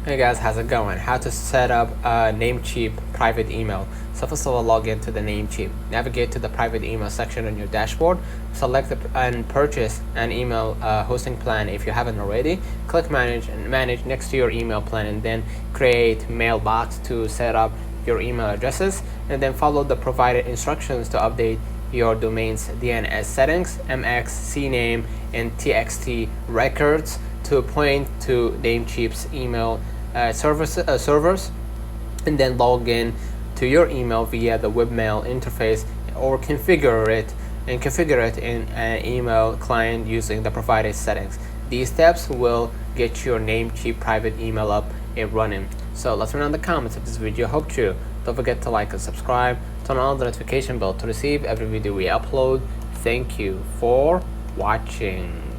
Hey guys, how's it going? How to set up a Namecheap private email. So first of all, log into the Namecheap. Navigate to the private email section on your dashboard. Select and purchase an email hosting plan if you haven't already. Click manage and manage next to your email plan, and then create mailbox to set up your email addresses, and then follow the provided instructions to update your domain's DNS settings, MX, CNAME, and TXT records to point to Namecheap's email servers, and then log in to your email via the webmail interface, or configure it in an email client using the provided settings. These steps will get your Namecheap private email up and running. So let's run on the comments if this video helped you. Don't forget to like and subscribe. Turn on the notification bell to receive every video we upload. Thank you for watching.